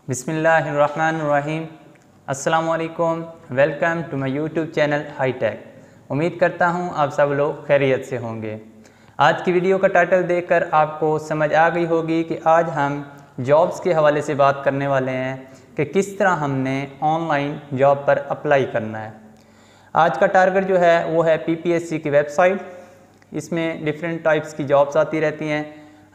बिस्मिल्लाहिर्रहमानिर्रहीम। अस्सलाम वालेकुम। Welcome to my YouTube channel Hitech. उम्मीद करता हूँ आप सब लोग खैरियत से होंगे। आज की वीडियो का टाइटल देखकर आपको समझ आ गई होगी कि आज हम जॉब्स के हवाले से बात करने वाले हैं कि किस तरह हमने ऑनलाइन जॉब पर अप्लाई करना है। आज का टारगेट जो है वो है पीपीएससी की वेबसाइट। इसमें डिफरेंट टाइप्स की जॉब्स आती रहती हैं,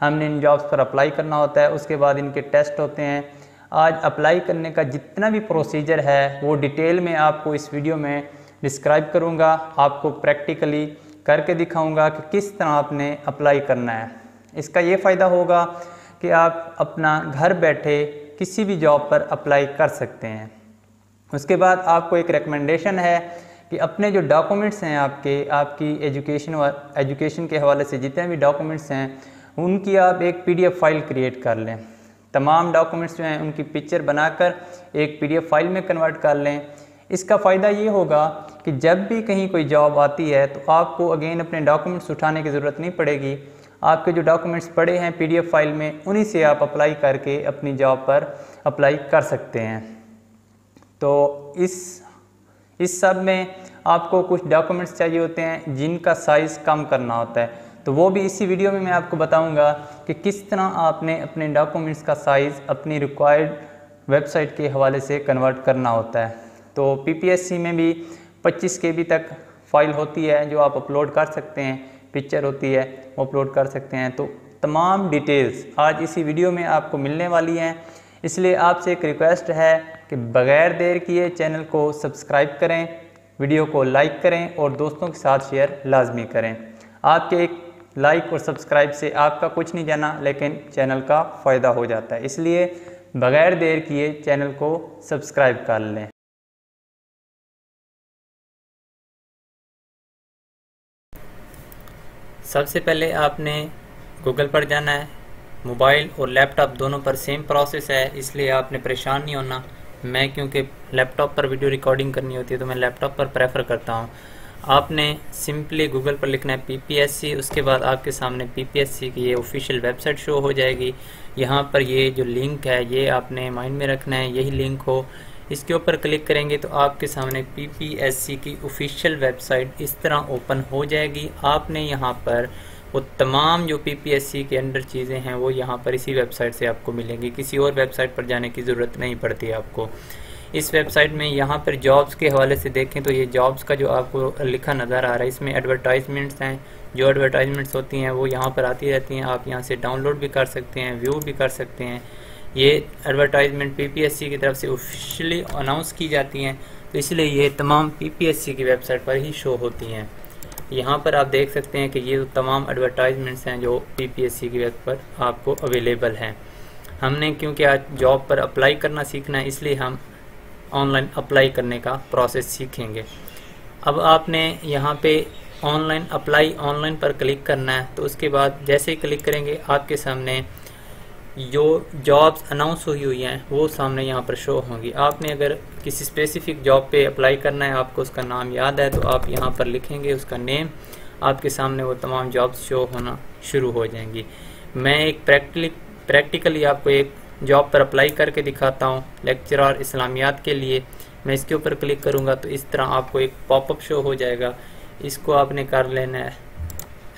हमने इन जॉब्स पर अप्लाई करना होता है, उसके बाद इनके टेस्ट होते हैं। आज अप्लाई करने का जितना भी प्रोसीजर है वो डिटेल में आपको इस वीडियो में डिस्क्राइब करूंगा, आपको प्रैक्टिकली करके दिखाऊंगा कि किस तरह आपने अप्लाई करना है। इसका ये फ़ायदा होगा कि आप अपना घर बैठे किसी भी जॉब पर अप्लाई कर सकते हैं। उसके बाद आपको एक रिकमेंडेशन है कि अपने जो डॉक्यूमेंट्स हैं आपकी एजुकेशन के हवाले से जितने भी डॉक्यूमेंट्स हैं उनकी आप एक पीडीएफ फाइल क्रिएट कर लें। तमाम डॉक्यूमेंट्स जो हैं उनकी पिक्चर बनाकर एक पीडीएफ फाइल में कन्वर्ट कर लें। इसका फ़ायदा ये होगा कि जब भी कहीं कोई जॉब आती है तो आपको अगेन अपने डॉक्यूमेंट्स उठाने की ज़रूरत नहीं पड़ेगी। आपके जो डॉक्यूमेंट्स पड़े हैं पीडीएफ फाइल में, उन्हीं से आप अप्लाई करके अपनी जॉब पर अप्लाई कर सकते हैं। तो इस सब में आपको कुछ डॉक्यूमेंट्स चाहिए होते हैं जिनका साइज़ कम करना होता है, तो वो भी इसी वीडियो में मैं आपको बताऊंगा कि किस तरह आपने अपने डॉक्यूमेंट्स का साइज़ अपनी रिक्वायर्ड वेबसाइट के हवाले से कन्वर्ट करना होता है। तो पीपीएससी में भी 25 KB तक फ़ाइल होती है जो आप अपलोड कर सकते हैं, पिक्चर होती है वो अपलोड कर सकते हैं। तो तमाम डिटेल्स आज इसी वीडियो में आपको मिलने वाली हैं, इसलिए आपसे एक रिक्वेस्ट है कि बग़ैर देर किए चैनल को सब्सक्राइब करें, वीडियो को लाइक करें और दोस्तों के साथ शेयर लाजमी करें। आपके एक लाइक और सब्सक्राइब से आपका कुछ नहीं जाना लेकिन चैनल का फ़ायदा हो जाता है, इसलिए बग़ैर देर किए चैनल को सब्सक्राइब कर लें। सबसे पहले आपने गूगल पर जाना है। मोबाइल और लैपटॉप दोनों पर सेम प्रोसेस है, इसलिए आपने परेशान नहीं होना। मैं क्योंकि लैपटॉप पर वीडियो रिकॉर्डिंग करनी होती है तो मैं लैपटॉप पर प्रेफर करता हूँ। आपने सिंपली गूगल पर लिखना है पीपीएससी, उसके बाद आपके सामने पीपीएससी की ये ऑफिशियल वेबसाइट शो हो जाएगी। यहाँ पर ये जो लिंक है ये आपने माइंड में रखना है, यही लिंक हो। इसके ऊपर क्लिक करेंगे तो आपके सामने पीपीएससी की ऑफिशियल वेबसाइट इस तरह ओपन हो जाएगी। आपने यहाँ पर वो तमाम जो पीपीएससी के अंडर चीज़ें हैं वो यहाँ पर इसी वेबसाइट से आपको मिलेंगी, किसी और वेबसाइट पर जाने की ज़रूरत नहीं पड़ती आपको। इस वेबसाइट में यहाँ पर जॉब्स के हवाले से देखें तो ये जॉब्स का जो आपको लिखा नज़र आ रहा है इसमें एडवर्टाइजमेंट्स हैं। जो एडवर्टाइजमेंट्स होती हैं वो यहाँ पर आती रहती हैं, आप यहाँ से डाउनलोड भी कर सकते हैं, व्यू भी कर सकते हैं। ये एडवर्टाइजमेंट पीपीएससी की तरफ से ऑफिशियली अनाउंस की जाती हैं, तो इसलिए ये तमाम पीपीएससी की वेबसाइट पर ही शो होती हैं। यहाँ पर आप देख सकते हैं कि ये तमाम एडवर्टाइजमेंट्स हैं जो पीपीएससी की वेब पर आपको अवेलेबल हैं। हमने क्योंकि आज जॉब पर अप्लाई करना सीखना है इसलिए हम ऑनलाइन अप्लाई करने का प्रोसेस सीखेंगे। अब आपने यहाँ पे ऑनलाइन अप्लाई ऑनलाइन पर क्लिक करना है, तो उसके बाद जैसे ही क्लिक करेंगे आपके सामने जो जॉब्स अनाउंस हुई हैं वो सामने यहाँ पर शो होंगी। आपने अगर किसी स्पेसिफिक जॉब पे अप्लाई करना है, आपको उसका नाम याद है तो आप यहाँ पर लिखेंगे उसका नेम, आपके सामने वो तमाम जॉब्स शो होना शुरू हो जाएंगी। मैं एक प्रैक्टिकली आपको एक जॉब पर अप्लाई करके दिखाता हूँ, लेक्चरर इस्लामियात के लिए। मैं इसके ऊपर क्लिक करूँगा तो इस तरह आपको एक पॉपअप शो हो जाएगा, इसको आपने कर लेना है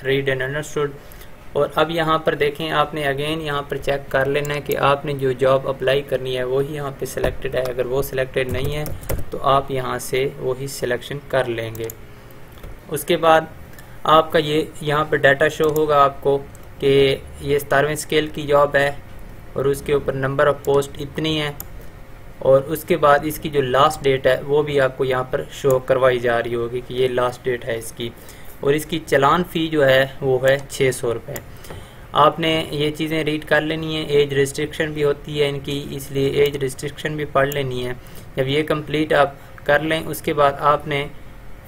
रीड एंड अंडरस्टूड। और अब यहाँ पर देखें, आपने अगेन यहाँ पर चेक कर लेना है कि आपने जो जॉब अप्लाई करनी है वही यहाँ पे सिलेक्टेड है। अगर वो सिलेक्टेड नहीं है तो आप यहाँ से वही सिलेक्शन कर लेंगे। उसके बाद आपका ये यहाँ पर डाटा शो होगा आपको कि ये 17वें स्केल की जॉब है और उसके ऊपर नंबर ऑफ पोस्ट इतनी है, और उसके बाद इसकी जो लास्ट डेट है वो भी आपको यहाँ पर शो करवाई जा रही होगी कि ये लास्ट डेट है इसकी। और इसकी चलान फ़ी जो है वो है 600 रुपये। आपने ये चीज़ें रीड कर लेनी है। एज रिस्ट्रिक्शन भी होती है इनकी, इसलिए एज रिस्ट्रिक्शन भी पढ़ लेनी है। जब ये कंप्लीट आप कर लें उसके बाद आपने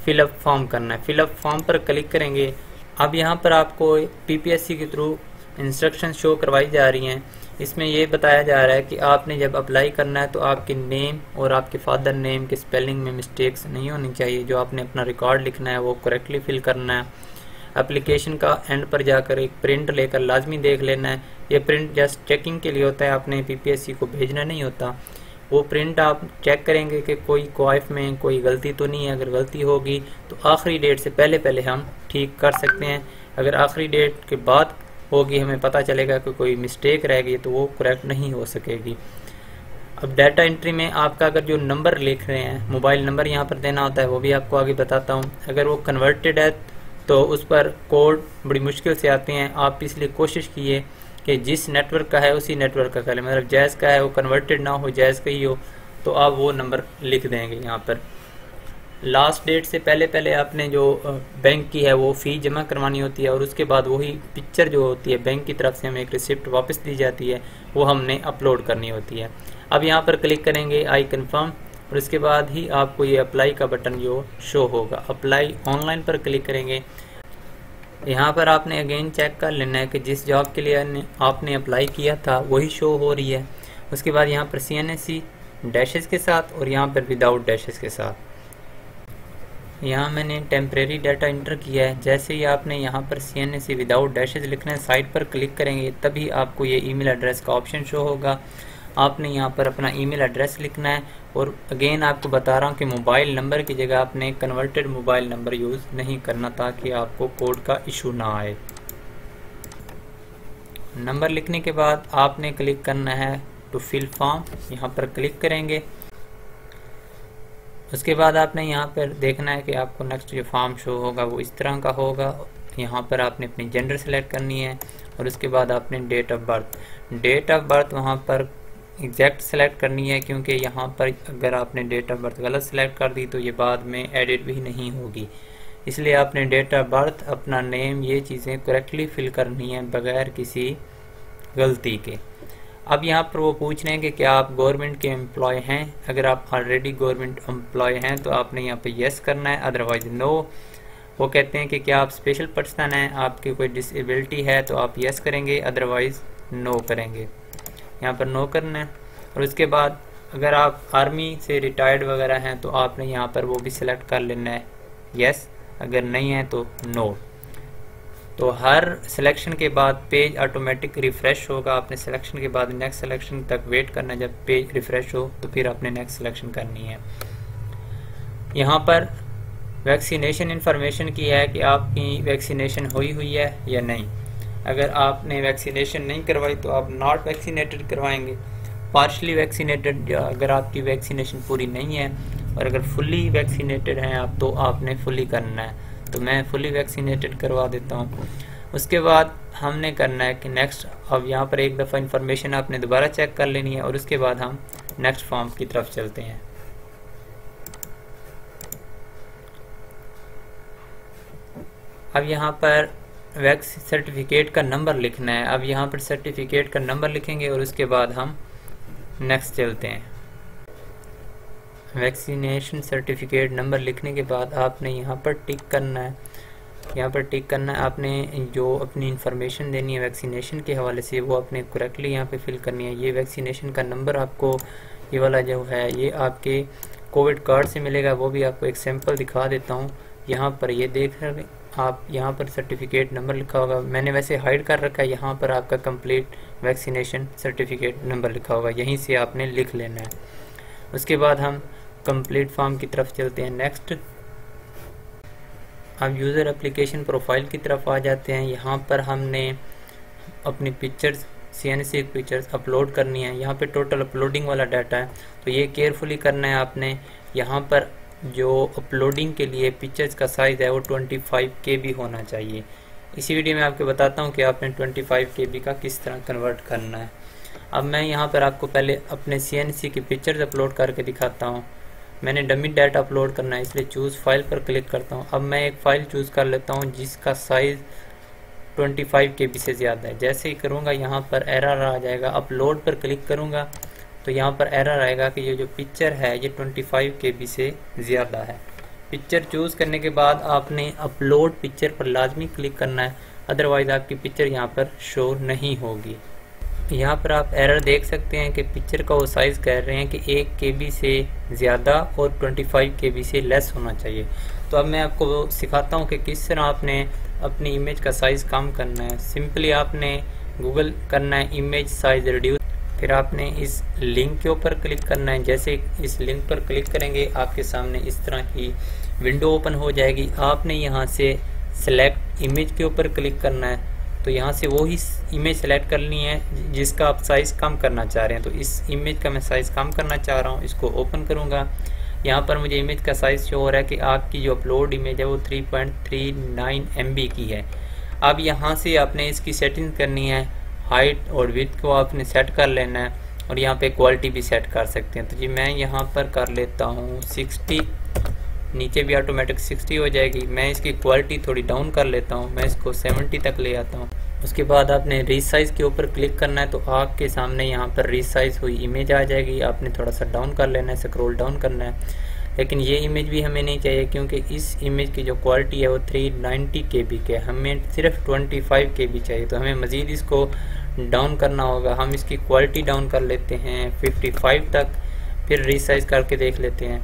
फ़िलअप फॉर्म करना है। फ़िलअप फॉर्म पर क्लिक करेंगे। अब यहाँ पर आपको पीपीएससी के थ्रू इंस्ट्रक्शन शो करवाई जा रही हैं। इसमें ये बताया जा रहा है कि आपने जब अप्लाई करना है तो आपके नेम और आपके फादर नेम के स्पेलिंग में मिस्टेक्स नहीं होनी चाहिए। जो आपने अपना रिकॉर्ड लिखना है वो करेक्टली फिल करना है। एप्लीकेशन का एंड पर जाकर एक प्रिंट लेकर लाजमी देख लेना है। ये प्रिंट जस्ट चेकिंग के लिए होता है, आपने PPSC को भेजना नहीं होता। वो प्रिंट आप चेक करेंगे कि कोई क्वाइफ में कोई गलती तो नहीं है। अगर गलती होगी तो आखिरी डेट से पहले पहले हम ठीक कर सकते हैं। अगर आखिरी डेट के बाद होगी, हमें पता चलेगा कि कोई मिस्टेक रह गई, तो वो करेक्ट नहीं हो सकेगी। अब डाटा एंट्री में आपका अगर जो नंबर लिख रहे हैं, मोबाइल नंबर यहाँ पर देना होता है, वो भी आपको आगे बताता हूँ। अगर वो कन्वर्टेड है तो उस पर कोड बड़ी मुश्किल से आते हैं। आप इसलिए कोशिश कीजिए कि जिस नेटवर्क का है उसी नेटवर्क का करें, मतलब जैज़ का है वो कन्वर्टेड ना हो, जैज़ का ही हो, तो आप वो नंबर लिख देंगे। यहाँ पर लास्ट डेट से पहले पहले आपने जो बैंक की है वो फ़ी जमा करवानी होती है, और उसके बाद वही पिक्चर जो होती है बैंक की तरफ से हमें एक रिसिप्ट वापस दी जाती है, वो हमने अपलोड करनी होती है। अब यहाँ पर क्लिक करेंगे आई कन्फर्म, और उसके बाद ही आपको ये अप्लाई का बटन जो शो होगा, अप्लाई ऑनलाइन पर क्लिक करेंगे। यहाँ पर आपने अगेन चेक कर लेना है कि जिस जॉब के लिए आपने अप्लाई किया था वही शो हो रही है। उसके बाद यहाँ पर CNSC डैशेस के साथ और यहाँ पर विदाउट डैशेस के साथ। यहाँ मैंने टेम्परेरी डाटा इंटर किया है। जैसे ही आपने यहाँ पर CNSC विदाउट डैशेस लिखना है, साइट पर क्लिक करेंगे तभी आपको ये ईमेल एड्रेस का ऑप्शन शो होगा। आपने यहाँ पर अपना ईमेल एड्रेस लिखना है, और अगेन आपको बता रहा हूँ कि मोबाइल नंबर की जगह आपने कन्वर्टेड मोबाइल नंबर यूज़ नहीं करना, ताकि आपको कोड का इशू ना आए। नंबर लिखने के बाद आपने क्लिक करना है टू फिल फॉर्म, यहाँ पर क्लिक करेंगे। उसके बाद आपने यहाँ पर देखना है कि आपको नेक्स्ट जो फॉर्म शो होगा वो इस तरह का होगा। यहाँ पर आपने अपनी जेंडर सेलेक्ट करनी है, और उसके बाद आपने डेट ऑफ बर्थ वहाँ पर एग्जैक्ट सेलेक्ट करनी है, क्योंकि यहाँ पर अगर आपने डेट ऑफ बर्थ गलत सेलेक्ट कर दी तो ये बाद में एडिट भी नहीं होगी। इसलिए आपने डेट ऑफ बर्थ, अपना नेम, ये चीज़ें करेक्टली फिल करनी है बगैर किसी गलती के। अब यहाँ पर वो पूछ रहे हैं कि क्या आप गवर्नमेंट के एम्प्लॉय हैं। अगर आप ऑलरेडी गवर्नमेंट एम्प्लॉय हैं तो आपने यहाँ पे येस करना है, अदरवाइज नो। वो कहते हैं कि क्या आप स्पेशल पर्सन हैं, आपकी कोई डिसेबिलिटी है, तो आप येस करेंगे, अदरवाइज नो करेंगे। यहाँ पर नो करना है। और उसके बाद अगर आप आर्मी से रिटायर्ड वगैरह हैं तो आपने यहाँ पर वो भी सिलेक्ट कर लेना है, येस। अगर नहीं है तो नो। तो हर सिलेक्शन के बाद पेज ऑटोमेटिक रिफ़्रेश होगा। आपने सिलेक्शन के बाद नेक्स्ट सिलेक्शन तक वेट करना है, जब पेज रिफ़्रेश हो तो फिर आपने नेक्स्ट सिलेक्शन करनी है। यहाँ पर वैक्सीनेशन इन्फॉर्मेशन की है कि आपकी वैक्सीनेशन हुई है या नहीं। अगर आपने वैक्सीनेशन नहीं करवाई तो आप नॉट वैक्सीनेटेड करवाएंगे। पार्शली वैक्सीनेटेड, अगर आपकी वैक्सीनेशन पूरी नहीं है, और अगर फुली वैक्सीनेटेड हैं आप तो आपने फुली करना है। तो मैं फुली वैक्सीनेटेड करवा देता हूँ। उसके बाद हमने करना है कि नेक्स्ट। अब यहाँ पर एक दफ़ा इन्फॉर्मेशन आपने दोबारा चेक कर लेनी है, और उसके बाद हम नेक्स्ट फॉर्म की तरफ चलते हैं। अब यहाँ पर वैक्स सर्टिफिकेट का नंबर लिखना है। अब यहाँ पर सर्टिफिकेट का नंबर लिखेंगे और उसके बाद हम नेक्स्ट चलते हैं। वैक्सीनेशन सर्टिफिकेट नंबर लिखने के बाद आपने यहाँ पर टिक करना है। यहाँ पर टिक करना है, आपने जो अपनी इन्फॉर्मेशन देनी है वैक्सीनेशन के हवाले से वो आपने करेक्टली यहाँ पे फिल करनी है। ये वैक्सीनेशन का नंबर आपको, ये वाला जो है, ये आपके कोविड कार्ड से मिलेगा। वो भी आपको एक सैंपल दिखा देता हूँ। यहाँ पर ये देख रहे आप, यहाँ पर सर्टिफिकेट नंबर लिखा होगा। मैंने वैसे हाइड कर रखा है, यहाँ पर आपका कंप्लीट वैक्सीनेशन सर्टिफिकेट नंबर लिखा होगा, यहीं से आपने लिख लेना है। उसके बाद हम कंप्लीट फॉर्म की तरफ चलते हैं। नेक्स्ट अब यूज़र एप्लीकेशन प्रोफाइल की तरफ आ जाते हैं। यहाँ पर हमने अपनी पिक्चर्स, CNSC पिक्चर्स अपलोड करनी है। यहाँ पे टोटल अपलोडिंग वाला डाटा है, तो ये केयरफुली करना है आपने। यहाँ पर जो अपलोडिंग के लिए पिक्चर्स का साइज़ है वो 25 KB होना चाहिए। इसी वीडियो में आपको बताता हूँ कि आपने 25 KB का किस तरह कन्वर्ट करना है। अब मैं यहाँ पर आपको पहले अपने CNSC की पिक्चर्स अपलोड करके दिखाता हूँ। मैंने डमी डाटा अपलोड करना है, इसलिए चूज़ फाइल पर क्लिक करता हूँ। अब मैं एक फ़ाइल चूज़ कर लेता हूँ जिसका साइज़ 25 KB से ज़्यादा है। जैसे ही करूँगा यहाँ पर एरर आ जाएगा। अपलोड पर क्लिक करूँगा तो यहाँ पर एरर आएगा कि ये जो पिक्चर है ये 25 KB से ज़्यादा है। पिक्चर चूज़ करने के बाद आपने अपलोड पिक्चर पर लाजमी क्लिक करना है, अदरवाइज़ आपकी पिक्चर यहाँ पर शो नहीं होगी। यहाँ पर आप एरर देख सकते हैं कि पिक्चर का वो साइज़ कह रहे हैं कि 1 KB से ज़्यादा और 25 KB से लेस होना चाहिए। तो अब मैं आपको सिखाता हूँ कि किस तरह आपने अपनी इमेज का साइज़ कम करना है, सिंपली आपने गूगल करना है इमेज साइज रिड्यूस, फिर आपने इस लिंक के ऊपर क्लिक करना है। जैसे इस लिंक पर क्लिक करेंगे आपके सामने इस तरह की विंडो ओपन हो जाएगी। आपने यहाँ से सेलेक्ट इमेज के ऊपर क्लिक करना है, तो यहाँ से वो ही इमेज सेलेक्ट करनी है जिसका आप साइज़ कम करना चाह रहे हैं। तो इस इमेज का मैं साइज़ कम करना चाह रहा हूँ, इसको ओपन करूँगा। यहाँ पर मुझे इमेज का साइज़ शो हो रहा है कि आपकी जो अपलोड इमेज है वो 3.39 MB की है। अब यहाँ से आपने इसकी सेटिंग करनी है, हाइट और विड्थ को आपने सेट कर लेना है और यहाँ पे क्वालिटी भी सेट कर सकते हैं। तो जी मैं यहाँ पर कर लेता हूँ 60, नीचे भी ऑटोमेटिक 60 हो जाएगी। मैं इसकी क्वालिटी थोड़ी डाउन कर लेता हूँ, मैं इसको 70 तक ले आता हूँ। उसके बाद आपने रीसाइज के ऊपर क्लिक करना है, तो आपके सामने यहाँ पर रीसाइज हुई इमेज आ जाएगी। आपने थोड़ा सा डाउन कर लेना है, स्क्रॉल डाउन करना है। लेकिन ये इमेज भी हमें नहीं चाहिए क्योंकि इस इमेज की जो क्वालिटी है वो 390 KB के, हमें सिर्फ 25 KB चाहिए। तो हमें मज़ीद इसको डाउन करना होगा। हम इसकी क्वालिटी डाउन कर लेते हैं 55 तक, फिर रीसाइज करके देख लेते हैं।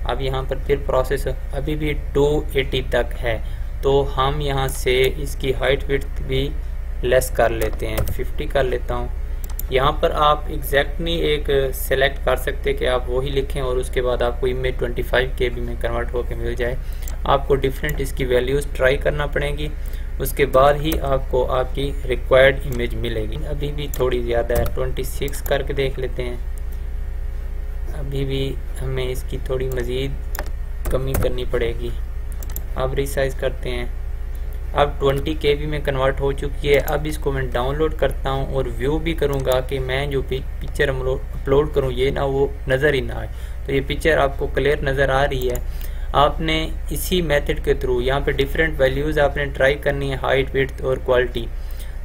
अब यहाँ पर फिर प्रोसेस अभी भी 280 तक है, तो हम यहाँ से इसकी हाइट विड्थ भी लेस कर लेते हैं, 50 कर लेता हूँ। यहाँ पर आप एग्जैक्टली एक सेलेक्ट कर सकते हैं कि आप वही लिखें और उसके बाद आपको इमेज 25 KB में कन्वर्ट होकर मिल जाए। आपको डिफरेंट इसकी वैल्यूज़ ट्राई करना पड़ेगी, उसके बाद ही आपको आपकी रिक्वायर्ड इमेज मिलेगी। अभी भी थोड़ी ज़्यादा है, 26 करके देख लेते हैं। अभी भी हमें इसकी थोड़ी मज़ीद कमी करनी पड़ेगी। अब रिसाइज करते हैं। अब 20 KB में कन्वर्ट हो चुकी है। अब इसको मैं डाउनलोड करता हूं और व्यू भी करूंगा कि मैं जो पिक्चर अपलोड करूं ये ना वो नज़र ही ना आए। तो ये पिक्चर आपको क्लियर नज़र आ रही है। आपने इसी मेथड के थ्रू यहाँ पे डिफरेंट वैल्यूज़ आपने ट्राई करनी है, हाइट विड्थ और क्वालिटी।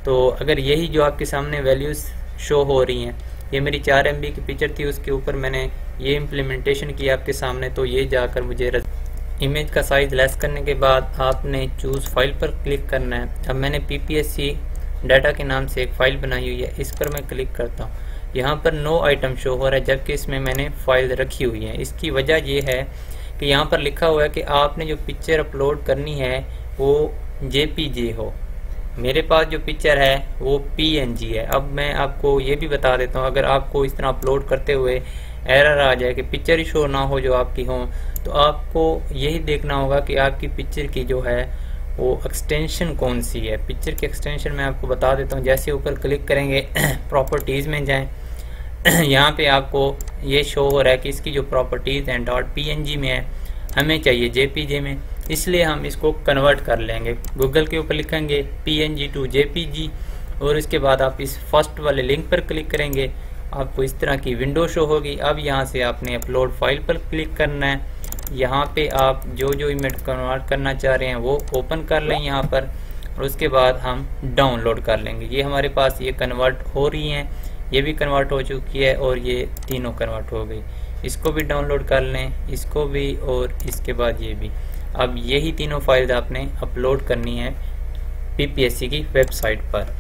तो अगर यही जो आपके सामने वैल्यूज़ शो हो रही हैं, ये मेरी 4 MB की पिक्चर थी, उसके ऊपर मैंने ये इम्प्लीमेंटेशन किया आपके सामने, तो ये जाकर मुझे इमेज का साइज़ लेस करने के बाद आपने चूज़ फाइल पर क्लिक करना है। अब मैंने PPSC डाटा के नाम से एक फ़ाइल बनाई हुई है, इस पर मैं क्लिक करता हूँ। यहाँ पर नो आइटम शो हो रहा है जबकि इसमें मैंने फ़ाइल रखी हुई है। इसकी वजह ये है कि यहाँ पर लिखा हुआ है कि आपने जो पिक्चर अपलोड करनी है वो JPG हो। मेरे पास जो पिक्चर है वो PNG है। अब मैं आपको ये भी बता देता हूँ, अगर आपको इस तरह अपलोड करते हुए एरर आ जाए कि पिक्चर ही शो ना हो जो आपकी हो, तो आपको यही देखना होगा कि आपकी पिक्चर की जो है वो एक्सटेंशन कौन सी है। पिक्चर की एक्सटेंशन मैं आपको बता देता हूँ। जैसे ऊपर क्लिक करेंगे प्रॉपर्टीज़ में जाएं, यहाँ पे आपको ये शो हो रहा है कि इसकी जो प्रॉपर्टीज़ हैं .png में है, हमें चाहिए JPG में, इसलिए हम इसको कन्वर्ट कर लेंगे। गूगल के ऊपर लिखेंगे PNG to JPG और इसके बाद आप इस फर्स्ट वाले लिंक पर क्लिक करेंगे, आपको इस तरह की विंडो शो होगी। अब यहाँ से आपने अपलोड फाइल पर क्लिक करना है। यहाँ पे आप जो जो इमेज कन्वर्ट करना चाह रहे हैं वो ओपन कर लें यहाँ पर, और उसके बाद हम डाउनलोड कर लेंगे। ये हमारे पास ये कन्वर्ट हो रही हैं, ये भी कन्वर्ट हो चुकी है और ये तीनों कन्वर्ट हो गई। इसको भी डाउनलोड कर लें, इसको भी और इसके बाद ये भी। अब यही तीनों फाइल्स आपने अपलोड करनी है PPSC की वेबसाइट पर।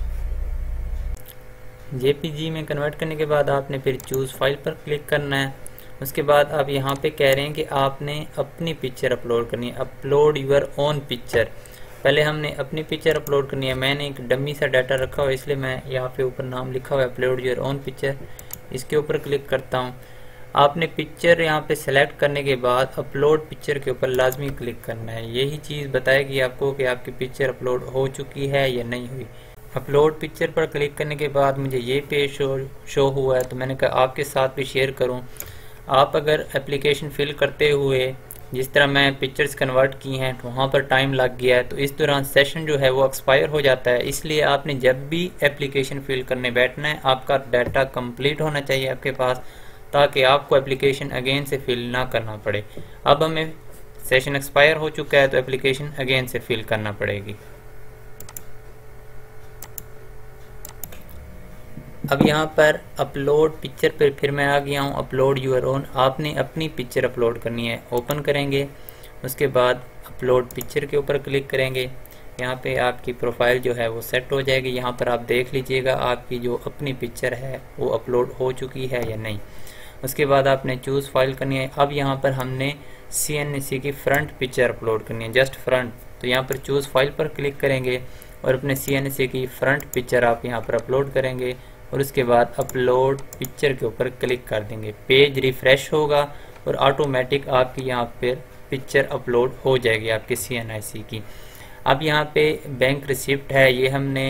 JPG में कन्वर्ट करने के बाद आपने फिर चूज़ फाइल पर क्लिक करना है। उसके बाद आप यहाँ पे कह रहे हैं कि आपने अपनी पिक्चर अपलोड करनी है, अपलोड यूर ओन पिक्चर। पहले हमने अपनी पिक्चर अपलोड करनी है। मैंने एक डमी सा डाटा रखा हुआ है, इसलिए मैं यहाँ पे ऊपर नाम लिखा हुआ है अपलोड यूर ओन पिक्चर, इसके ऊपर क्लिक करता हूँ। आपने पिक्चर यहाँ पे सेलेक्ट करने के बाद अपलोड पिक्चर के ऊपर लाजमी क्लिक करना है। यही चीज़ बताएगी आपको कि आपकी पिक्चर अपलोड हो चुकी है या नहीं हुई। अपलोड पिक्चर पर क्लिक करने के बाद मुझे ये पेज शो हुआ है, तो मैंने कहा आपके साथ भी शेयर करूं। आप अगर एप्लीकेशन फिल करते हुए जिस तरह मैं पिक्चर्स कन्वर्ट की हैं तो वहाँ पर टाइम लग गया है, तो इस दौरान सेशन जो है वो एक्सपायर हो जाता है। इसलिए आपने जब भी एप्लीकेशन फिल करने बैठना है, आपका डाटा कंप्लीट होना चाहिए आपके पास, ताकि आपको एप्लीकेशन अगेन से फिल ना करना पड़े। अब हमें सेशन एक्सपायर हो चुका है तो एप्लीकेशन अगेन से फिल करना पड़ेगी। अब यहाँ पर अपलोड पिक्चर पर फिर मैं आ गया हूँ, अपलोड यूर ओन। आपने अपनी पिक्चर अपलोड करनी है, ओपन करेंगे, उसके बाद अपलोड पिक्चर के ऊपर क्लिक करेंगे। यहाँ पे आपकी प्रोफाइल जो है वो सेट हो जाएगी। यहाँ पर आप देख लीजिएगा आपकी जो अपनी पिक्चर है वो अपलोड हो चुकी है या नहीं। उसके बाद आपने चूज़ फाइल करनी है। अब यहाँ पर हमने CNC की फ्रंट पिक्चर अपलोड करनी है, जस्ट फ्रंट। तो यहाँ पर चूज़ फाइल पर क्लिक करेंगे और अपने CNC की फ्रंट पिक्चर आप यहाँ पर अपलोड करेंगे और उसके बाद अपलोड पिक्चर के ऊपर क्लिक कर देंगे। पेज रिफ्रेश होगा और ऑटोमेटिक आपकी यहाँ पर पिक्चर अपलोड हो जाएगी आपके CNC की। अब यहाँ पे बैंक रिसिप्ट है, ये हमने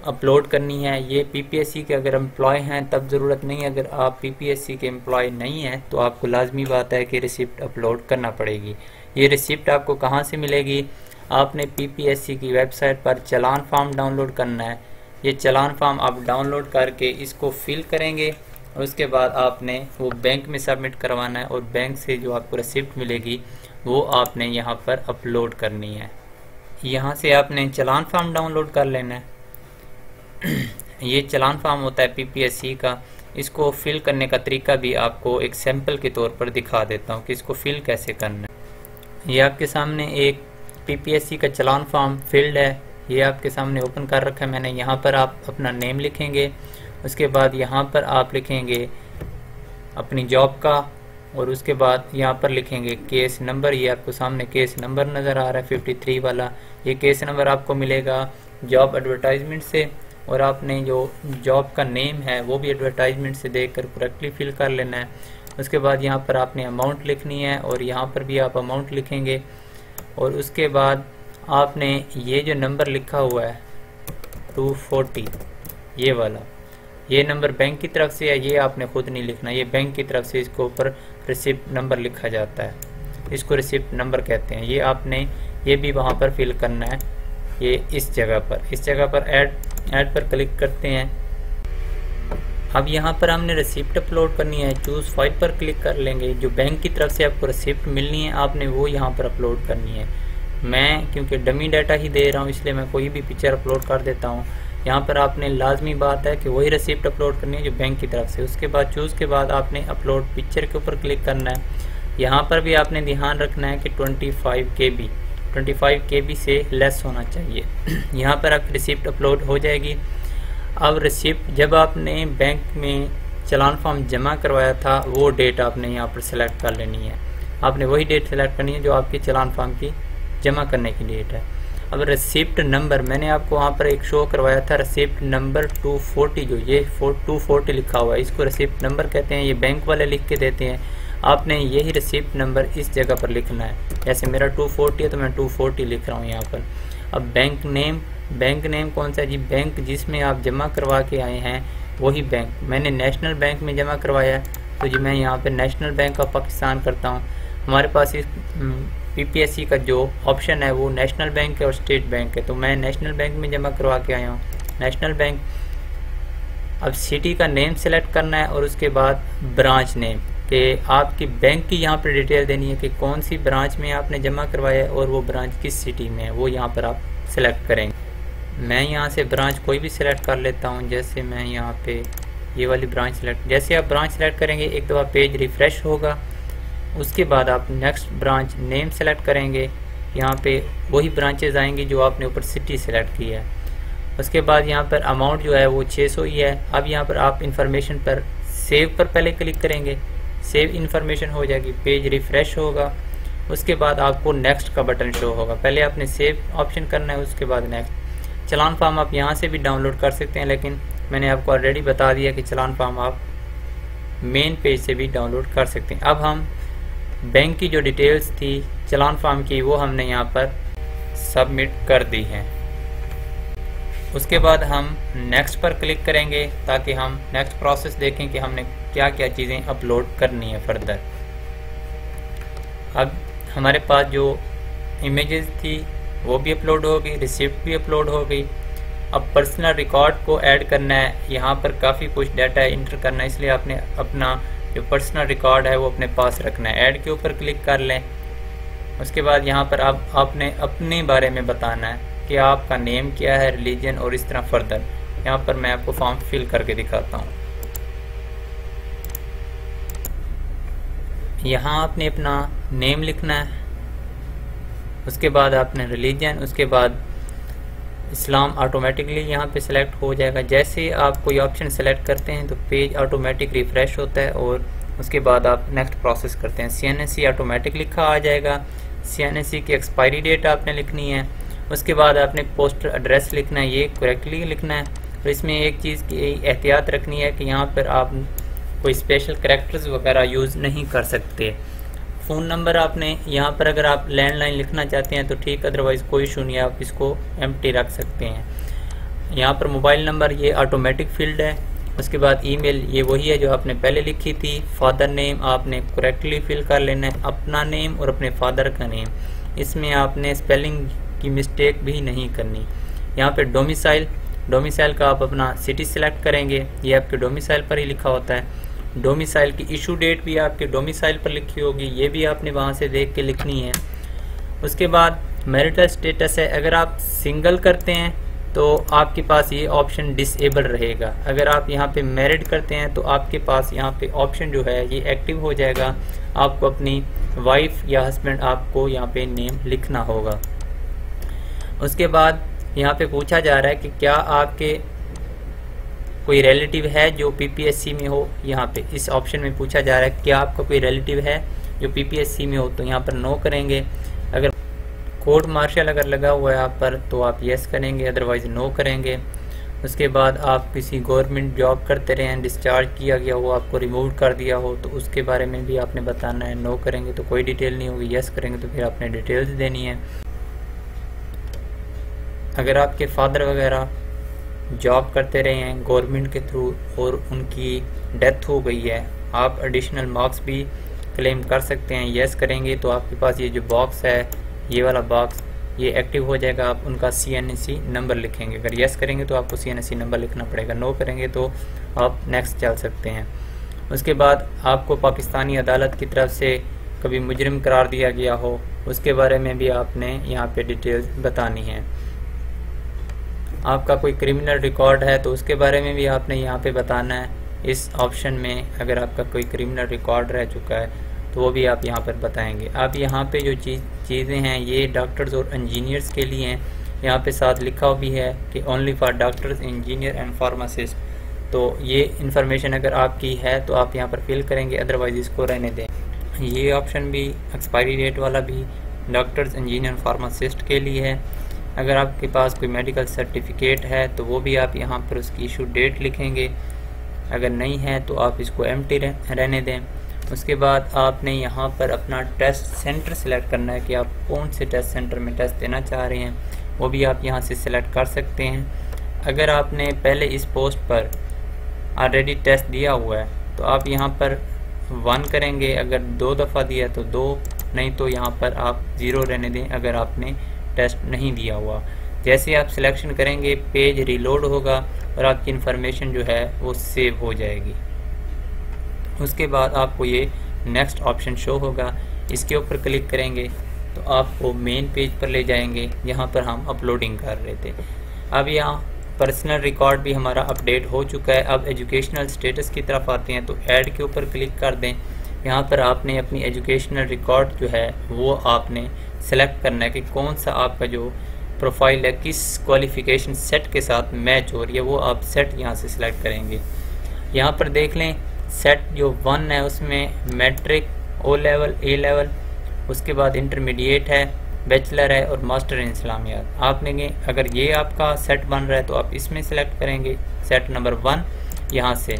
अपलोड करनी है। ये PPSC के अगर एम्प्लॉय हैं तब ज़रूरत नहीं है, अगर आप PPSC के एम्प्लॉय नहीं हैं तो आपको लाजमी बात है कि रिसिप्ट अपलोड करना पड़ेगी। ये रिसिप्ट आपको कहाँ से मिलेगी? आपने PPSC की वेबसाइट पर चालान फॉर्म डाउनलोड करना है। ये चालान फॉर्म आप डाउनलोड करके इसको फिल करेंगे और उसके बाद आपने वो बैंक में सबमिट करवाना है और बैंक से जो आपको रिसिप्ट मिलेगी वो आपने यहाँ पर अपलोड करनी है। यहाँ से आपने चालान फॉर्म डाउनलोड कर लेना है। ये चालान फॉर्म होता है PPSC का। इसको फिल करने का तरीका भी आपको एक सैंपल के तौर पर दिखा देता हूँ कि इसको फिल कैसे करना है। ये आपके सामने एक PPSC का चालान फॉर्म फिल्ड है, ये आपके सामने ओपन कर रखा है मैंने। यहाँ पर आप अपना नेम लिखेंगे, उसके बाद यहाँ पर आप लिखेंगे अपनी जॉब का और उसके बाद यहाँ पर लिखेंगे केस नंबर। ये आपको सामने केस नंबर नज़र आ रहा है 53 वाला। ये केस नंबर आपको मिलेगा जॉब एडवर्टाइजमेंट से और आपने जो जॉब का नेम है वो भी एडवर्टाइजमेंट से देखकर करेक्टली फिल कर लेना है। उसके बाद यहाँ पर आपने अमाउंट लिखनी है और यहाँ पर भी आप अमाउंट लिखेंगे और उसके बाद आपने ये जो नंबर लिखा हुआ है 240 ये वाला, ये नंबर बैंक की तरफ से है, ये आपने खुद नहीं लिखना, ये बैंक की तरफ से इसको ऊपर रिसिप्ट नंबर लिखा जाता है, इसको रिसिप्ट नंबर कहते हैं। ये आपने ये भी वहाँ पर फिल करना है। ये इस जगह पर ऐड पर क्लिक करते हैं। अब यहाँ पर हमने रिसिप्ट अपलोड करनी है। चूज़ फाइल पर क्लिक कर लेंगे। जो बैंक की तरफ से आपको रिसिप्ट मिलनी है आपने वो यहाँ पर अपलोड करनी है। मैं क्योंकि डमी डाटा ही दे रहा हूँ इसलिए मैं कोई भी पिक्चर अपलोड कर देता हूँ। यहाँ पर आपने लाजमी बात है कि वही रिसिप्ट अपलोड करनी है जो बैंक की तरफ से। उसके बाद चूज़ के बाद आपने अपलोड पिक्चर के ऊपर क्लिक करना है। यहाँ पर भी आपने ध्यान रखना है कि 25 KB से लेस होना चाहिए। यहाँ पर आपकी रिसिप्ट अपलोड हो जाएगी। अब रिसिप्ट जब आपने बैंक में चालान फॉर्म जमा करवाया था वो डेट आपने यहाँ पर सेलेक्ट कर लेनी है। आपने वही डेट सेलेक्ट करनी है जो आपकी चालान फॉर्म की जमा करने की डेट है। अब रिसिप्ट नंबर मैंने आपको वहाँ पर एक शो करवाया था, रिसिप्ट नंबर 240, जो ये 240 लिखा हुआ है इसको रिसिप्ट नंबर कहते हैं। ये बैंक वाले लिख के देते हैं। आपने यही रिसिप्ट नंबर इस जगह पर लिखना है। जैसे मेरा 240 है तो मैं 240 लिख रहा हूँ यहाँ पर। अब बैंक नेम कौन सा है जी? बैंक जिसमें आप जमा करवा के आए हैं वही बैंक। मैंने नेशनल बैंक में जमा करवाया है तो जी मैं यहाँ पर नेशनल बैंक ऑफ पाकिस्तान करता हूँ। हमारे पास इस PPSC का जो ऑप्शन है वो नेशनल बैंक है और स्टेट बैंक है, तो मैं नेशनल बैंक में जमा करवा के आया हूँ, नेशनल बैंक। अब सिटी का नेम सेलेक्ट करना है और उसके बाद ब्रांच नेम कि आपकी बैंक की यहाँ पर डिटेल देनी है कि कौन सी ब्रांच में आपने जमा करवाया है और वो ब्रांच किस सिटी में है, वो यहाँ पर आप सेलेक्ट करेंगे। मैं यहाँ से ब्रांच कोई भी सिलेक्ट कर लेता हूँ। जैसे मैं यहाँ पे ये वाली ब्रांच सेलेक्ट, जैसे आप ब्रांच सेलेक्ट करेंगे एक दफ़ा पेज रिफ़्रेश होगा। उसके बाद आप नेक्स्ट ब्रांच नेम सेलेक्ट करेंगे। यहाँ पे वही ब्रांचेज आएंगी जो आपने ऊपर सिटी सेलेक्ट की है। उसके बाद यहाँ पर अमाउंट जो है वो 600 ही है। अब यहाँ पर आप इंफॉर्मेशन पर सेव पर पहले क्लिक करेंगे, सेव इन्फॉर्मेशन हो जाएगी, पेज रिफ़्रेश होगा। उसके बाद आपको नेक्स्ट का बटन शो होगा। पहले आपने सेव ऑप्शन करना है, उसके बाद नेक्स्ट। चालान फॉर्म आप यहाँ से भी डाउनलोड कर सकते हैं, लेकिन मैंने आपको ऑलरेडी बता दिया कि चालान फॉर्म आप मेन पेज से भी डाउनलोड कर सकते हैं। अब हम बैंक की जो डिटेल्स थी चालान फॉर्म की वो हमने यहाँ पर सबमिट कर दी हैं। उसके बाद हम नेक्स्ट पर क्लिक करेंगे ताकि हम नेक्स्ट प्रोसेस देखें कि हमने क्या क्या चीज़ें अपलोड करनी है फर्दर। अब हमारे पास जो इमेजेस थी वो भी अपलोड हो गई, रिसिप्ट भी अपलोड हो गई। अब पर्सनल रिकॉर्ड को ऐड करना है। यहाँ पर काफ़ी कुछ डाटा इंटर करना है, इसलिए आपने अपना जो पर्सनल रिकॉर्ड है वो अपने पास रखना है। ऐड के ऊपर क्लिक कर लें। उसके बाद यहाँ पर आपने अपने बारे में बताना है कि आपका नेम क्या है, रिलीजन और इस तरह फर्दर। यहाँ पर मैं आपको फॉर्म फिल करके दिखाता हूँ। यहाँ आपने अपना नेम लिखना है, उसके बाद आपने रिलीजन, उसके बाद इस्लाम ऑटोमेटिकली यहाँ पे सिलेक्ट हो जाएगा। जैसे आप कोई ऑप्शन सेलेक्ट करते हैं तो पेज ऑटोमेटिक रिफ़्रेश होता है और उसके बाद आप नेक्स्ट प्रोसेस करते हैं। CNC ऑटोमेटिक लिखा आ जाएगा। CNSE की एक्सपायरी डेट आपने लिखनी है। उसके बाद आपने पोस्टल एड्रेस लिखना है, ये करेक्टली लिखना है। तो इसमें एक चीज़ की एहतियात रखनी है कि यहाँ पर आप कोई स्पेशल करैक्टर्स वगैरह यूज़ नहीं कर सकते। फ़ोन नंबर आपने यहाँ पर अगर आप लैंडलाइन लिखना चाहते हैं तो ठीक, अदरवाइज़ कोई इशू नहीं, आप इसको एम्प्टी रख सकते हैं। यहाँ पर मोबाइल नंबर ये ऑटोमेटिक फील्ड है। उसके बाद ईमेल ये वही है जो आपने पहले लिखी थी। फादर नेम आपने करेक्टली फिल कर लेना है, अपना नेम और अपने फादर का नेम, इसमें आपने स्पेलिंग की मिस्टेक भी नहीं करनी। यहाँ पे डोमिसाइल का आप अपना सिटी सिलेक्ट करेंगे, ये आपके डोमिसाइल पर ही लिखा होता है। डोमिसाइल की इशू डेट भी आपके डोमिसाइल पर लिखी होगी, ये भी आपने वहाँ से देख के लिखनी है। उसके बाद मैरिटल स्टेटस है, अगर आप सिंगल करते हैं तो आपके पास ये ऑप्शन डिसेबल रहेगा। अगर आप यहाँ पे मैरिड करते हैं तो आपके पास यहाँ पे ऑप्शन जो है ये एक्टिव हो जाएगा। आपको अपनी वाइफ या हस्बैंड आपको यहाँ पे नेम लिखना होगा। उसके बाद यहाँ पे पूछा जा रहा है कि क्या आपके कोई रिलेटिव है जो PPSC में हो। यहाँ पे इस ऑप्शन में पूछा जा रहा है क्या आपका कोई रिलेटिव है जो PPSC में हो, तो यहाँ पर नो करेंगे। अगर कोर्ट मार्शल अगर लगा हुआ है आप पर तो आप यस करेंगे, अदरवाइज नो करेंगे। उसके बाद आप किसी गवर्नमेंट जॉब करते रहे हैं, डिस्चार्ज किया गया हो, आपको रिमूव कर दिया हो, तो उसके बारे में भी आपने बताना है। नो करेंगे तो कोई डिटेल नहीं होगी, यस करेंगे तो फिर आपने डिटेल्स देनी है। अगर आपके फादर वगैरह जॉब करते रहे हैं गवर्नमेंट के थ्रू और उनकी डेथ हो गई है, आप एडिशनल मार्क्स भी क्लेम कर सकते हैं। यस करेंगे तो आपके पास ये जो बॉक्स है, ये वाला बॉक्स, ये एक्टिव हो जाएगा। आप उनका CNSE नंबर लिखेंगे। अगर यस करेंगे तो आपको CNSE नंबर लिखना पड़ेगा, नो करेंगे तो आप नेक्स्ट चल सकते हैं। उसके बाद आपको पाकिस्तानी अदालत की तरफ से कभी मुजरिम करार दिया गया हो, उसके बारे में भी आपने यहाँ पे डिटेल्स बतानी है। आपका कोई क्रिमिनल रिकॉर्ड है तो उसके बारे में भी आपने यहाँ पे बताना है। इस ऑप्शन में अगर आपका कोई क्रिमिनल रिकॉर्ड रह चुका है तो वो भी आप यहाँ पर बताएंगे। अब यहाँ पे जो चीज़ें हैं ये डॉक्टर्स और इंजीनियर्स के लिए हैं। यहाँ पे साथ लिखा भी है कि only for doctors, engineer and pharmacist. तो ये इन्फॉर्मेशन अगर आपकी है तो आप यहाँ पर फिल करेंगे, अदरवाइज़ इसको रहने दें। ये ऑप्शन भी एक्सपायरी डेट वाला भी डॉक्टर्स, इंजीनियर, फार्मासिस्ट के लिए है। अगर आपके पास कोई मेडिकल सर्टिफिकेट है तो वो भी आप यहाँ पर उसकी इशू डेट लिखेंगे। अगर नहीं है तो आप इसको एम्प्टी रहने दें। उसके बाद आपने यहाँ पर अपना टेस्ट सेंटर सेलेक्ट करना है कि आप कौन से टेस्ट सेंटर में टेस्ट देना चाह रहे हैं, वो भी आप यहाँ से सिलेक्ट कर सकते हैं। अगर आपने पहले इस पोस्ट पर ऑलरेडी टेस्ट दिया हुआ है तो आप यहाँ पर 1 करेंगे, अगर 2 दफ़ा दिया तो 2, नहीं तो यहाँ पर आप 0 रहने दें अगर आपने टेस्ट नहीं दिया हुआ। जैसे आप सिलेक्शन करेंगे पेज रीलोड होगा और आपकी इन्फॉर्मेशन जो है वो सेव हो जाएगी। उसके बाद आपको ये नेक्स्ट ऑप्शन शो होगा, इसके ऊपर क्लिक करेंगे तो आपको मेन पेज पर ले जाएंगे जहाँ पर हम अपलोडिंग कर रहे थे। अब यहाँ पर्सनल रिकॉर्ड भी हमारा अपडेट हो चुका है। अब एजुकेशनल स्टेटस की तरफ आते हैं तो ऐड के ऊपर क्लिक कर दें। यहाँ पर आपने अपनी एजुकेशनल रिकॉर्ड जो है वो आपने सेलेक्ट करना है कि कौन सा आपका जो प्रोफाइल है किस क्वालिफ़िकेशन सेट के साथ मैच हो रही है, वो आप सेट यहाँ से सिलेक्ट करेंगे। यहाँ पर देख लें सेट जो 1 है उसमें matric, O level, A level, उसके बाद इंटरमीडिएट है, बैचलर है और मास्टर इन इस्लामियात। आपने अगर ये आपका सेट बन रहा है तो आप इसमें सेलेक्ट करेंगे सेट नंबर 1। यहाँ से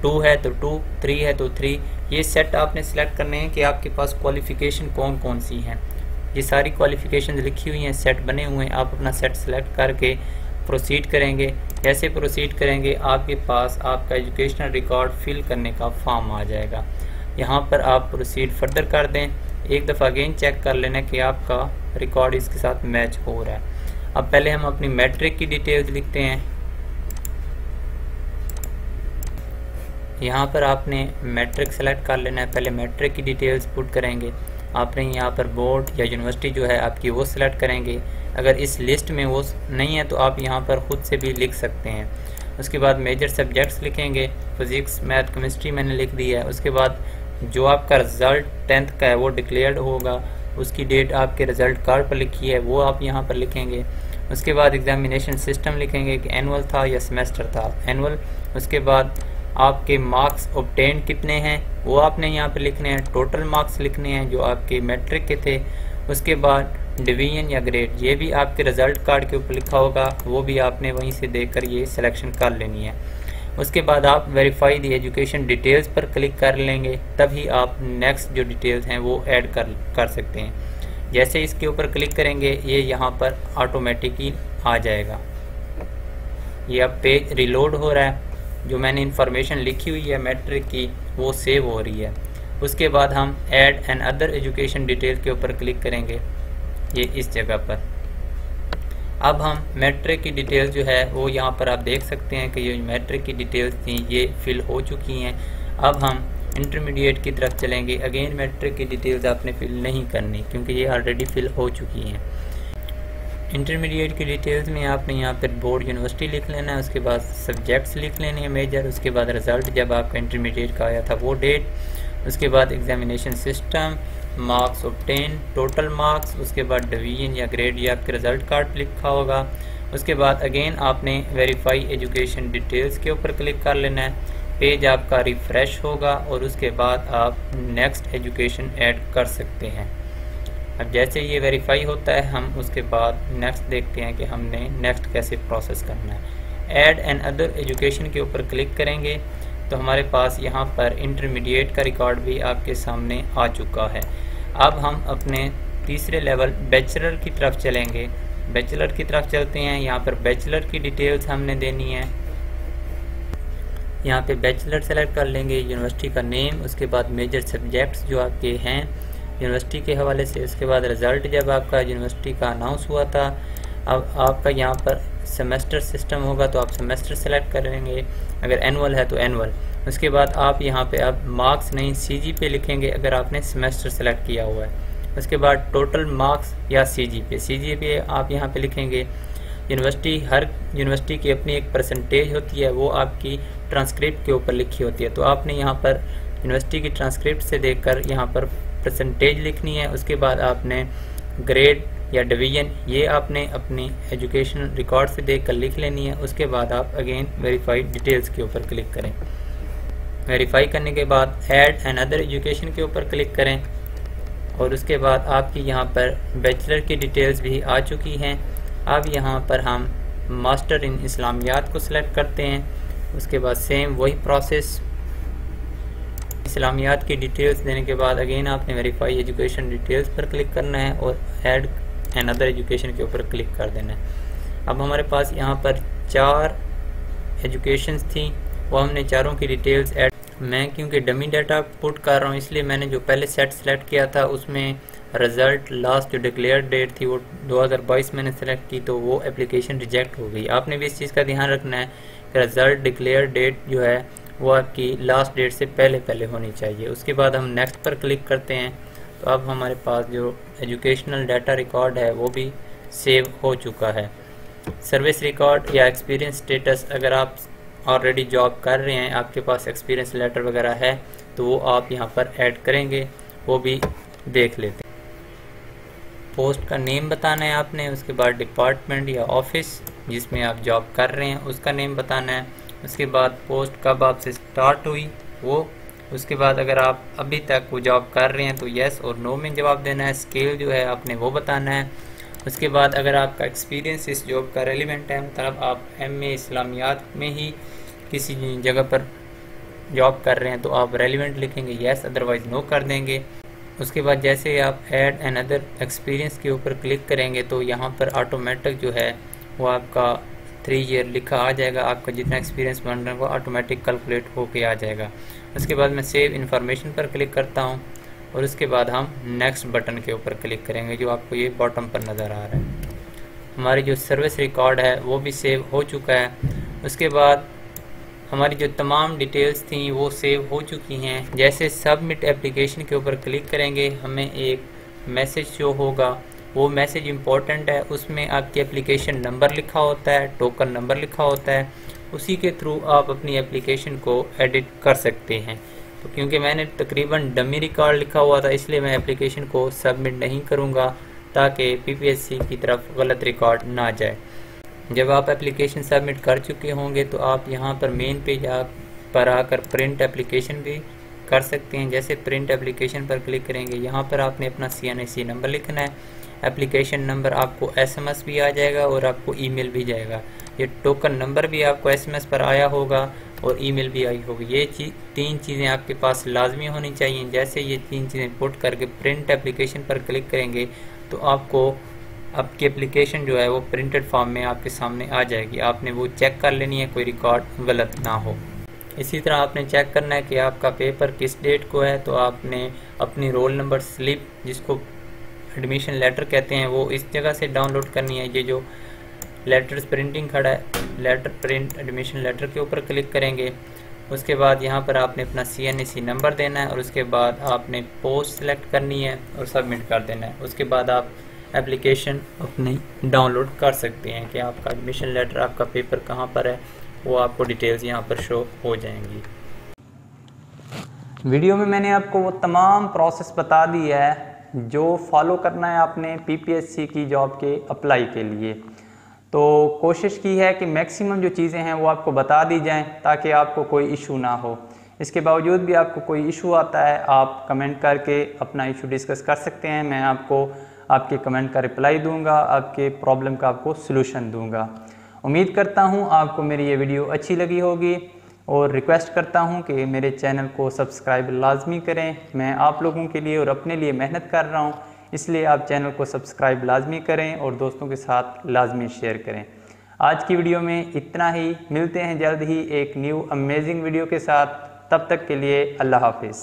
2 है तो 2, 3 है तो 3। ये सेट आपने सेलेक्ट करने हैं कि आपके पास क्वालिफ़िकेशन कौन कौन सी हैं। ये सारी क्वालिफ़िकेशन लिखी हुई हैं, सेट बने हुए हैं। आप अपना सेट सेलेक्ट करके प्रोसीड करेंगे। कैसे प्रोसीड करेंगे, आपके पास आपका एजुकेशनल रिकॉर्ड फिल करने का फॉर्म आ जाएगा। यहाँ पर आप प्रोसीड फर्दर कर दें। एक दफ़ा अगेन चेक कर लेना कि आपका रिकॉर्ड इसके साथ मैच हो रहा है। अब पहले हम अपनी मैट्रिक की डिटेल्स लिखते हैं। यहाँ पर आपने मैट्रिक सेलेक्ट कर लेना है। पहले मैट्रिक की डिटेल्स पुट करेंगे। आपने यहाँ पर बोर्ड या यूनिवर्सिटी जो है आपकी वो सिलेक्ट करेंगे। अगर इस लिस्ट में वो नहीं है तो आप यहाँ पर ख़ुद से भी लिख सकते हैं। उसके बाद मेजर सब्जेक्ट्स लिखेंगे, फिज़िक्स, मैथ, केमिस्ट्री मैंने लिख दी है। उसके बाद जो आपका रिज़ल्ट 10th का है वो डिक्लेयर्ड होगा, उसकी डेट आपके रिज़ल्ट कार्ड पर लिखी है वो आप यहाँ पर लिखेंगे। उसके बाद एग्जामिनेशन सिस्टम लिखेंगे कि एनुअल था या सेमेस्टर था, एनुअल। उसके बाद आपके मार्क्स ऑब्टेन कितने हैं वो आपने यहाँ पे लिखने हैं। टोटल मार्क्स लिखने हैं जो आपके मैट्रिक के थे। उसके बाद डिवीजन या ग्रेड, ये भी आपके रिज़ल्ट कार्ड के ऊपर लिखा होगा, वो भी आपने वहीं से देखकर ये सिलेक्शन कर लेनी है। उसके बाद आप वेरीफाई दी एजुकेशन डिटेल्स पर क्लिक कर लेंगे, तभी आप नेक्स्ट जो डिटेल्स हैं वो ऐड कर सकते हैं। जैसे इसके ऊपर क्लिक करेंगे ये यहाँ पर ऑटोमेटिकली आ जाएगा। ये अब पेज रिलोड हो रहा है, जो मैंने इंफॉर्मेशन लिखी हुई है मैट्रिक की वो सेव हो रही है। उसके बाद हम add and other education detail के ऊपर क्लिक करेंगे, ये इस जगह पर। अब हम मैट्रिक की डिटेल्स जो है वो यहाँ पर आप देख सकते हैं कि ये मैट्रिक की डिटेल्स थी ये फिल हो चुकी हैं। अब हम इंटरमीडिएट की तरफ चलेंगे। अगेन मैट्रिक की डिटेल्स आपने फिल नहीं करनी क्योंकि ये ऑलरेडी फिल हो चुकी हैं। इंटरमीडिएट की डिटेल्स में आपने यहाँ पर बोर्ड यूनिवर्सिटी लिख लेना है, उसके बाद सब्जेक्ट्स लिख लेने हैं मेजर, उसके बाद रिज़ल्ट जब आपका इंटरमीडिएट का आया था वो डेट, उसके बाद examination system, marks obtain, total marks, उसके बाद डिवीजन या ग्रेड या आपके रिज़ल्ट कार्ड लिखा होगा। उसके बाद अगेन आपने वेरीफाई एजुकेशन डिटेल्स के ऊपर क्लिक कर लेना है, पेज आपका रिफ़्रेश होगा और उसके बाद आप नेक्स्ट एजुकेशन ऐड कर सकते हैं। अब जैसे ये वेरीफाई होता है हम उसके बाद नेक्स्ट देखते हैं कि हमने नेक्स्ट कैसे प्रोसेस करना है। ऐड एंड अदर एजुकेशन के ऊपर क्लिक करेंगे तो हमारे पास यहाँ पर इंटरमीडिएट का रिकॉर्ड भी आपके सामने आ चुका है। अब हम अपने तीसरे लेवल बैचलर की तरफ चलेंगे। बैचलर की तरफ चलते हैं, यहाँ पर बैचलर की डिटेल्स हमने देनी है। यहाँ पे बैचलर सेलेक्ट कर लेंगे, यूनिवर्सिटी का नेम, उसके बाद मेजर सब्जेक्ट्स जो आपके हैं यूनिवर्सिटी के हवाले से, उसके बाद रिज़ल्ट जब आपका यूनिवर्सिटी का अनाउंस हुआ था। अब आपका यहाँ पर सेमेस्टर सिस्टम होगा तो आप सेमेस्टर सेलेक्ट करेंगे, अगर एनुअल है तो एनुअल। उसके बाद आप यहाँ पे अब मार्क्स नहीं CGPA लिखेंगे अगर आपने सेमेस्टर सेलेक्ट किया हुआ है। उसके बाद टोटल मार्क्स या CGPA आप यहाँ पे लिखेंगे। यूनिवर्सिटी, हर यूनिवर्सिटी की अपनी एक परसेंटेज होती है, वो आपकी ट्रांसक्रिप्ट के ऊपर लिखी होती है, तो आपने यहाँ पर यूनिवर्सिटी की ट्रांसक्रिप्ट से देखकर यहाँ पर परसेंटेज लिखनी है। उसके बाद आपने ग्रेड या डिवीजन ये आपने अपनी एजुकेशन रिकॉर्ड से देखकर लिख लेनी है। उसके बाद आप अगेन वेरीफाई डिटेल्स के ऊपर क्लिक करें। वेरीफाई करने के बाद ऐड एंड अदर एजुकेशन के ऊपर क्लिक करें और उसके बाद आपकी यहाँ पर बैचलर की डिटेल्स भी आ चुकी हैं। अब यहाँ पर हम मास्टर इन इस्लामियात को सिलेक्ट करते हैं। उसके बाद सेम वही प्रोसेस, इस्लामियात की डिटेल्स देने के बाद अगेन आपने वेरीफाई एजुकेशन डिटेल्स पर क्लिक करना है और ऐड एंड अदर एजुकेशन के ऊपर क्लिक कर देना है। अब हमारे पास यहाँ पर 4 एजुकेशंस थी, वो हमने चारों की डिटेल्स ऐड, मैं क्योंकि डमी डाटा पुट कर रहा हूँ इसलिए मैंने जो पहले सेट सेलेक्ट किया था उसमें रिज़ल्ट लास्ट जो डिक्लेयर डेट थी वो 2022 मैंने सेलेक्ट की, तो वो एप्लीकेशन रिजेक्ट हो गई। आपने भी इस चीज़ का ध्यान रखना है कि रिज़ल्ट डिक्लेयर डेट जो है वो आपकी लास्ट डेट से पहले होनी चाहिए। उसके बाद हम नेक्स्ट पर क्लिक करते हैं तो अब हमारे पास जो एजुकेशनल डाटा रिकॉर्ड है वो भी सेव हो चुका है। सर्विस रिकॉर्ड या एक्सपीरियंस स्टेटस, अगर आप ऑलरेडी जॉब कर रहे हैं, आपके पास एक्सपीरियंस लेटर वगैरह है तो वो आप यहाँ पर ऐड करेंगे, वो भी देख लेते हैं। पोस्ट का नेम बताना है आपने, उसके बाद डिपार्टमेंट या ऑफिस जिसमें आप जॉब कर रहे हैं उसका नेम बताना है। उसके बाद पोस्ट कब आपसे स्टार्ट हुई वो, उसके बाद अगर आप अभी तक वो जॉब कर रहे हैं तो येस और नो में जवाब देना है। स्केल जो है आपने वो बताना है। उसके बाद अगर आपका एक्सपीरियंस इस जॉब का रेलिवेंट है, मतलब आप MA इस्लामियात में ही किसी जगह पर जॉब कर रहे हैं तो आप रेलिवेंट लिखेंगे येस, अदरवाइज़ नो कर देंगे। उसके बाद जैसे आप ऐड एंड अदर एक्सपीरियंस के ऊपर क्लिक करेंगे तो यहाँ पर ऑटोमेटिक जो है वो आपका 3 ईयर लिखा आ जाएगा, आपका जितना एक्सपीरियंस बन रहा है वो ऑटोमेटिक कैलकुलेट होके आ जाएगा। उसके बाद मैं सेव इन्फॉर्मेशन पर क्लिक करता हूँ और उसके बाद हम नेक्स्ट बटन के ऊपर क्लिक करेंगे जो आपको ये बॉटम पर नज़र आ रहा है। हमारी जो सर्विस रिकॉर्ड है वो भी सेव हो चुका है। उसके बाद हमारी जो तमाम डिटेल्स थी वो सेव हो चुकी हैं। जैसे सबमिट एप्लीकेशन के ऊपर क्लिक करेंगे हमें एक मैसेज शो होगा, वो मैसेज इम्पोर्टेंट है, उसमें आपकी एप्लीकेशन नंबर लिखा होता है, टोकन नंबर लिखा होता है, उसी के थ्रू आप अपनी एप्लीकेशन को एडिट कर सकते हैं। तो क्योंकि मैंने तकरीबन डमी रिकॉर्ड लिखा हुआ था इसलिए मैं एप्लीकेशन को सबमिट नहीं करूँगा ताकि PPSC की तरफ गलत रिकॉर्ड ना जाए। जब आप एप्लीकेशन सबमिट कर चुके होंगे तो आप यहाँ पर मेन पेज पर आकर प्रिंट एप्लीकेशन भी कर सकते हैं। जैसे प्रिंट एप्लीकेशन पर क्लिक करेंगे, यहाँ पर आपने अपना CNIC नंबर लिखना है। एप्लीकेशन नंबर आपको SMS भी आ जाएगा और आपको ईमेल भी जाएगा। ये टोकन नंबर भी आपको SMS पर आया होगा और ईमेल भी आई होगी। ये तीन चीज़ें आपके पास लाजमी होनी चाहिए। जैसे ये तीन चीज़ें पुट करके प्रिंट एप्लीकेशन पर क्लिक करेंगे तो आपको आपकी एप्लीकेशन जो है वो प्रिंटेड फॉर्म में आपके सामने आ जाएगी। आपने वो चेक कर लेनी है, कोई रिकॉर्ड गलत ना हो। इसी तरह आपने चेक करना है कि आपका पेपर किस डेट को है, तो आपने अपनी रोल नंबर स्लिप, जिसको एडमिशन लेटर कहते हैं, वो इस जगह से डाउनलोड करनी है। ये जो लेटर्स प्रिंटिंग खड़ा है, लेटर प्रिंट एडमिशन लेटर के ऊपर क्लिक करेंगे। उसके बाद यहाँ पर आपने अपना CNIC नंबर देना है और उसके बाद आपने पोस्ट सेलेक्ट करनी है और सबमिट कर देना है। उसके बाद आप एप्लीकेशन अपनी डाउनलोड कर सकते हैं कि आपका एडमिशन लेटर, आपका पेपर कहाँ पर है, वो आपको डिटेल्स यहाँ पर शो हो जाएंगी। वीडियो में मैंने आपको वो तमाम प्रोसेस बता दी है जो फॉलो करना है आपने PPSC की जॉब के अप्लाई के लिए। तो कोशिश की है कि मैक्सिमम जो चीज़ें हैं वो आपको बता दी जाएं ताकि आपको कोई इशू ना हो। इसके बावजूद भी आपको कोई इशू आता है, आप कमेंट करके अपना इशू डिस्कस कर सकते हैं। मैं आपको आपके कमेंट का रिप्लाई दूंगा, आपके प्रॉब्लम का आपको सलूशन दूंगा। उम्मीद करता हूं आपको मेरी ये वीडियो अच्छी लगी होगी और रिक्वेस्ट करता हूं कि मेरे चैनल को सब्सक्राइब लाजमी करें। मैं आप लोगों के लिए और अपने लिए मेहनत कर रहा हूं, इसलिए आप चैनल को सब्सक्राइब लाजमी करें और दोस्तों के साथ लाजमी शेयर करें। आज की वीडियो में इतना ही। मिलते हैं जल्द ही एक न्यू अमेजिंग वीडियो के साथ। तब तक के लिए अल्लाह हाफिज़।